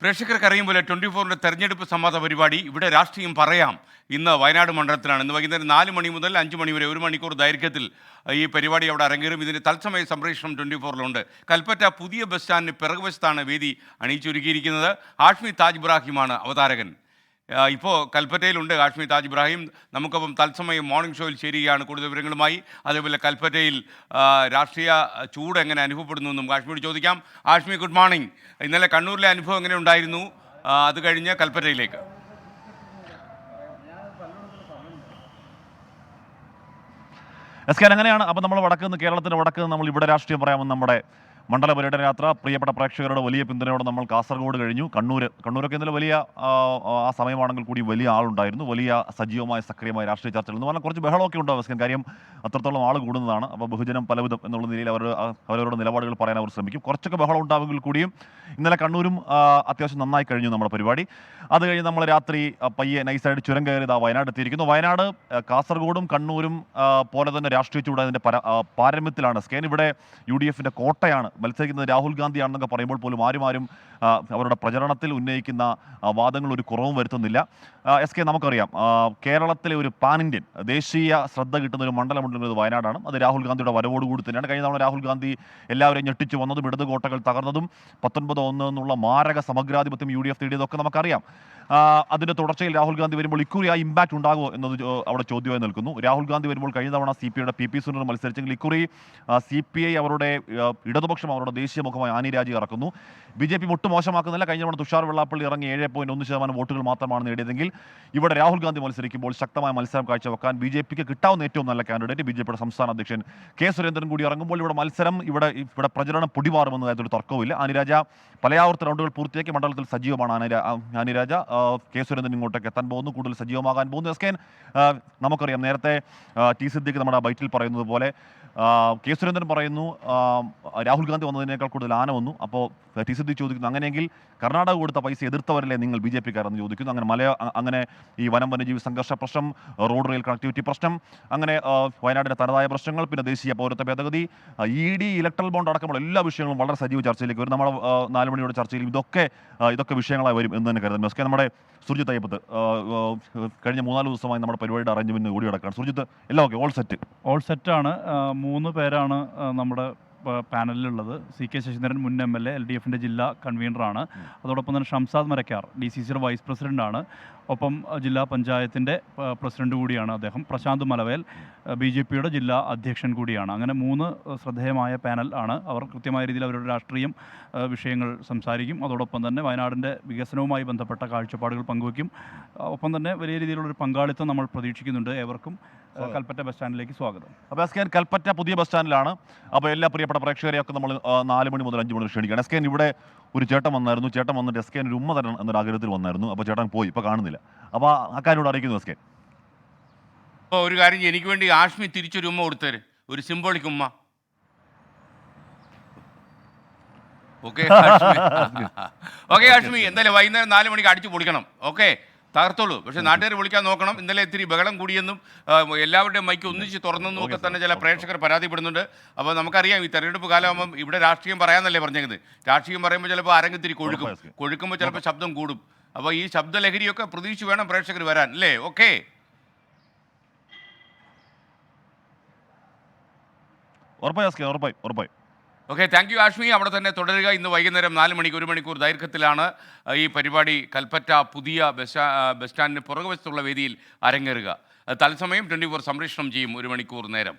പ്രേക്ഷകർക്ക് അറിയുമ്പോൾ 24-ന്റെ തെരഞ്ഞെടുപ്പ് സംവാദ പരിപാടി ഇവിടെ രാഷ്ട്രീയം പറയാം ഇന്ന് വയനാട് മണ്ഡലത്തിലാണ്. ഇന്ന് വൈകുന്നേരം 4 മണി മുതൽ 5 മണി വരെ 1 മണിക്കൂർ ദൈർഘ്യത്തിൽ ഈ പരിപാടി അവിടെ അരങ്ങേറും. ഇതിൻ്റെ തത്സമയ സംപ്രേഷണം 24-ലുണ്ട്. കൽപ്പറ്റ പുതിയ ബസ് സ്റ്റാൻഡിന് പിറകുവശത്താണ് വേദി അണിയിച്ചൊരുക്കിയിരിക്കുന്നത്. ഹാഷ്മി താജ് ഇബ്രാഹിമാണ് അവതാരകൻ. ഇപ്പോൾ കൽപ്പറ്റയിലുണ്ട് ഹാഷ്മി താജ് ഇബ്രാഹിം. നമുക്കപ്പം തത്സമയം മോർണിംഗ് ഷോയിൽ ചേരുകയാണ് കൂടുതൽ വിവരങ്ങളുമായി. അതേപോലെ കൽപ്പറ്റയിൽ രാഷ്ട്രീയ ചൂട് എങ്ങനെ അനുഭവപ്പെടുന്നു എന്നും ഹാഷ്മിയോട് ചോദിക്കാം. Hashmi, good morning. ഇന്നലെ കണ്ണൂരിലെ അനുഭവം എങ്ങനെ ഉണ്ടായിരുന്നു? അത് കഴിഞ്ഞ് കൽപ്പറ്റയിലേക്ക്. അങ്ങനെയാണ്. അപ്പോൾ നമ്മൾ കേരളത്തിൻ്റെ വടക്ക് നിന്ന് നമ്മൾ ഇവിടെ രാഷ്ട്രീയം പറയാമെന്ന് നമ്മുടെ മണ്ഡല പര്യടന യാത്ര പ്രിയപ്പെട്ട പ്രേക്ഷകരുടെ വലിയ പിന്തുണയോടെ നമ്മൾ കാസർഗോഡ് കഴിഞ്ഞു. കണ്ണൂരൊക്കെ ഇന്നലെ വലിയ ആ സമയമാണെങ്കിൽ കൂടി വലിയ ആളുണ്ടായിരുന്നു. വലിയ സജീവമായ സക്രിയമായ രാഷ്ട്രീയ ചർച്ചകൾ എന്ന് പറഞ്ഞാൽ കുറച്ച് ബഹളമൊക്കെ ഉണ്ടാവും. കാര്യം അത്രത്തോളം ആൾ കൂടുന്നതാണ്. അപ്പോൾ ബഹുജനം പലവിധം എന്നുള്ള നിലയിൽ അവരവരുടെ നിലപാടുകൾ പറയാൻ അവർ ശ്രമിക്കും. കുറച്ചൊക്കെ ബഹളം ഉണ്ടാവുമെങ്കിൽ കൂടിയും ഇന്നലെ കണ്ണൂരും അത്യാവശ്യം നന്നായി കഴിഞ്ഞു നമ്മുടെ പരിപാടി. അത് കഴിഞ്ഞ് നമ്മൾ രാത്രി പയ്യെ നൈസായിട്ട് ചുരം കയറി വയനാട് എത്തിയിരിക്കുന്നു. വയനാട് കാസർഗോഡും കണ്ണൂരും പോലെ തന്നെ രാഷ്ട്രീയ ചൂട് അതിൻ്റെ പാരമ്യത്തിലാണ്. ഇവിടെ UDF-ന്റെ കോട്ടയാണ്. മത്സരിക്കുന്നത് രാഹുൽ ഗാന്ധിയാണെന്നൊക്കെ പറയുമ്പോൾ പോലും ആരും അവരുടെ പ്രചരണത്തിൽ ഉന്നയിക്കുന്ന വാദങ്ങൾ ഒരു കുറവും വരുത്തുന്നില്ല. നമുക്കറിയാം കേരളത്തിലെ ഒരു പാൻ ഇന്ത്യൻ ദേശീയ ശ്രദ്ധ കിട്ടുന്ന ഒരു മണ്ഡലമുണ്ടെന്നത് വയനാടാണ്. അത് രാഹുൽ ഗാന്ധിയുടെ വരവോടുകൂടി തന്നെയാണ്. കഴിഞ്ഞ തവണ രാഹുൽ ഗാന്ധി എല്ലാവരെയും ഞെട്ടിച്ചു വന്നതും ഇടത് കോട്ടകൾ തകർന്നതും 19-1 എന്നുള്ള മാരക സമഗ്രാധിപത്യം UDF നേടിയതൊക്കെ നമുക്കറിയാം. അതിൻ്റെ തുടർച്ചയിൽ രാഹുൽ ഗാന്ധി വരുമ്പോൾ ഇക്കുറി ആ ഇമ്പാക്റ്റ് ഉണ്ടാകുമോ എന്നത് അവിടെ ചോദ്യമായി നിൽക്കുന്നു. രാഹുൽ ഗാന്ധി വരുമ്പോൾ കഴിഞ്ഞ തവണ CPI-യുടെ PP സുനിൽ മത്സരിച്ചെങ്കിൽ ഇക്കുറി CPI അവരുടെ ഇടതുപക്ഷം അവരുടെ ദേശീയ മുഖമായി ആനി രാജി ഇറക്കുന്നു. BJP ഒട്ടും മോശമാക്കുന്നില്ല. കഴിഞ്ഞ തവണ തുഷാർ വെള്ളാപ്പള്ളി ഇറങ്ങി 7.1% വോട്ടുകൾ മാത്രമാണ് നേടിയതെങ്കിൽ ഇവിടെ രാഹുൽ ഗാന്ധി മത്സരിക്കുമ്പോൾ ശക്തമായ മത്സരം കാഴ്ചവെക്കാൻ BJP-ക്ക് കിട്ടാവുന്ന ഏറ്റവും നല്ല കാൻഡിഡേറ്റ് BJP-യുടെ സംസ്ഥാന അധ്യക്ഷൻ K. സുരേന്ദ്രൻ കൂടി ഇറങ്ങുമ്പോൾ ഇവിടെ മത്സരം ഇവിടെ പ്രചരണം പൊടിമാറുമെന്ന കാര്യത്തിൽ തർക്കവുമില്ല. ആനിരാജ പലയാവർത്ത റൗണ്ടുകൾ പൂർത്തിയാക്കി മണ്ഡലത്തിൽ സജീവമാണ്. ആനിരാജ K. സുരേന്ദ്രൻ ഇങ്ങോട്ടേക്ക് എത്താൻ പോകുന്നു, കൂടുതൽ സജീവമാകാൻ പോകുന്നു. നമുക്കറിയാം നേരത്തെ T. സിദ്ദിഖ് നമ്മുടെ ബൈറ്റിൽ പറയുന്നത് പോലെ K. സുരേന്ദ്രൻ പറയുന്നു രാഹുൽ ഗാന്ധി വന്നതിനേക്കാൾ കൂടുതൽ ആന വന്നു. അപ്പോൾ T. സിദ്ദിഖ് ചോദിക്കുന്നു, അങ്ങനെയെങ്കിൽ കർണാടക കൊടുത്ത പൈസ എതിർത്തവരല്ലേ നിങ്ങൾ BJP-ക്കാരെന്ന് ചോദിക്കുന്നു. അങ്ങനെ ഈ വന്യജീവി സംഘർഷ പ്രശ്നം, റോഡ് റെയിൽ കണക്ടിവിറ്റി പ്രശ്നം, അങ്ങനെ വയനാടിൻ്റെ തനതായ പ്രശ്നങ്ങൾ, പിന്നെ ദേശീയ പൗരത്വ ഭേദഗതി, ED, ഇലക്ട്രൽ ബോണ്ട് അടക്കമുള്ള എല്ലാ വിഷയങ്ങളും വളരെ സജീവ ചർച്ചയിലേക്ക് വരും. നമ്മുടെ 4 മണിയോടെ ചർച്ചയിൽ ഇതൊക്കെ വിഷയങ്ങളായി വരും എന്ന് തന്നെ കരുതുന്നു. നമ്മുടെ സുർജിത്ത് അയ്യപ്പത്ത് കഴിഞ്ഞ 3-4 ദിവസമായി നമ്മുടെ പരിപാടിയുടെ അറേഞ്ച്മെൻറ്റ് ഓടി നടക്കുകയാണ്. സുർജിത്ത്, എല്ലാം ഓക്കെ? ഓൾ സെറ്റാണ്. 3 പേരാണ് നമ്മുടെ പാനലിലുള്ളത്. CK ശശീന്ദ്രൻ മുൻ MLA, LDF-ന്റെ ജില്ലാ കൺവീനറാണ്. അതോടൊപ്പം തന്നെ ഷംസാദ് മരക്കാർ DCCയുടെ വൈസ് പ്രസിഡൻ്റാണ്. ഒപ്പം ജില്ലാ പഞ്ചായത്തിൻ്റെ പ്രസിഡന്റ് കൂടിയാണ് അദ്ദേഹം. പ്രശാന്ത് മലവേൽ BJP-യുടെ ജില്ലാ അധ്യക്ഷൻ കൂടിയാണ്. അങ്ങനെ 3 ശ്രദ്ധേയമായ പാനൽ ആണ്. അവർ കൃത്യമായ രീതിയിൽ അവരുടെ രാഷ്ട്രീയം വിഷയങ്ങൾ സംസാരിക്കും. അതോടൊപ്പം തന്നെ വയനാടിൻ്റെ വികസനവുമായി ബന്ധപ്പെട്ട കാഴ്ചപ്പാടുകൾ പങ്കുവയ്ക്കും. ഒപ്പം തന്നെ വലിയ രീതിയിലുള്ളൊരു പങ്കാളിത്തം നമ്മൾ പ്രതീക്ഷിക്കുന്നുണ്ട്. ഏവർക്കും കൽപ്പറ്റ ബസ് സ്റ്റാൻഡിലേക്ക് സ്വാഗതം. അപ്പോൾ കൽപ്പറ്റ പുതിയ ബസ് സ്റ്റാൻഡിലാണ്. അപ്പോൾ എല്ലാ പ്രിയപ്പെട്ട പ്രേക്ഷകരെയൊക്കെ നമ്മൾ 4 മണി മുതൽ 5 മണി ക്ഷണിക്കുകയാണ്. ഇവിടെ ഒരു ചേട്ടൻ വന്നായിരുന്നു. ചേട്ടൻ വന്നിട്ട് ഒരു ഉമ്മ തരണം എന്നൊരു ആഗ്രഹത്തിൽ വന്നായിരുന്നു. അപ്പോൾ ചേട്ടൻ പോയി, ഇപ്പോൾ കാണുന്നില്ല. അപ്പോൾ ആ കാര്യം അറിയിക്കുന്നു. അപ്പോൾ ഒരു കാര്യം, എനിക്ക് വേണ്ടി ഹാഷ്മി തിരിച്ചൊരു ഉമ്മ കൊടുത്തേര്, ഒരു സിംബോളിക് ഉമ്മ. ഓക്കെ ഹാഷ്മി, എന്തായാലും വൈകുന്നേരം 4 മണിക്ക് അടിച്ചു പൊളിക്കണം. ഓക്കെ, തകർത്തോളൂ. പക്ഷേ നാട്ടുകാർ വിളിക്കാൻ നോക്കണം. ഇന്നലെ ഇത്തിരി ബഹളം കൂടിയെന്നും എല്ലാവരുടെയും മൈക്ക് ഒന്നിച്ച് തുറന്നെന്നും ഒക്കെ തന്നെ ചില പ്രേക്ഷകർ പരാതിപ്പെടുന്നുണ്ട്. അപ്പോൾ നമുക്കറിയാം ഈ തെരഞ്ഞെടുപ്പ് കാലമാകുമ്പം ഇവിടെ രാഷ്ട്രീയം പറയാനല്ലേ പറഞ്ഞേക്കുന്നത്. രാഷ്ട്രീയം പറയുമ്പോൾ ചിലപ്പോൾ അരങ്ങത്തിരി കൊഴുക്കുമ്പോൾ ചിലപ്പോൾ ശബ്ദം കൂടും. അപ്പോൾ ഈ ശബ്ദലഹരിയൊക്കെ പ്രതീക്ഷിച്ച് വേണം പ്രേക്ഷകർ വരാൻ, അല്ലേ? ഓക്കെ, ഉറപ്പായി. Okay, thank you Hashmi. അവിടെ തന്നെ തുടരുക. ഇന്ന് വൈകുന്നേരം 4 മണിക്ക് 1 മണിക്കൂർ ദൈർഘ്യത്തിലാണ് ഈ പരിപാടി കൽപ്പറ്റ പുതിയ ബസ് സ്റ്റാൻഡിന് പുറകുവശത്തുള്ള വേദിയിൽ അരങ്ങേറുക. തത്സമയം 24 സംപ്രേഷണം ചെയ്യും 1 മണിക്കൂർ നേരം.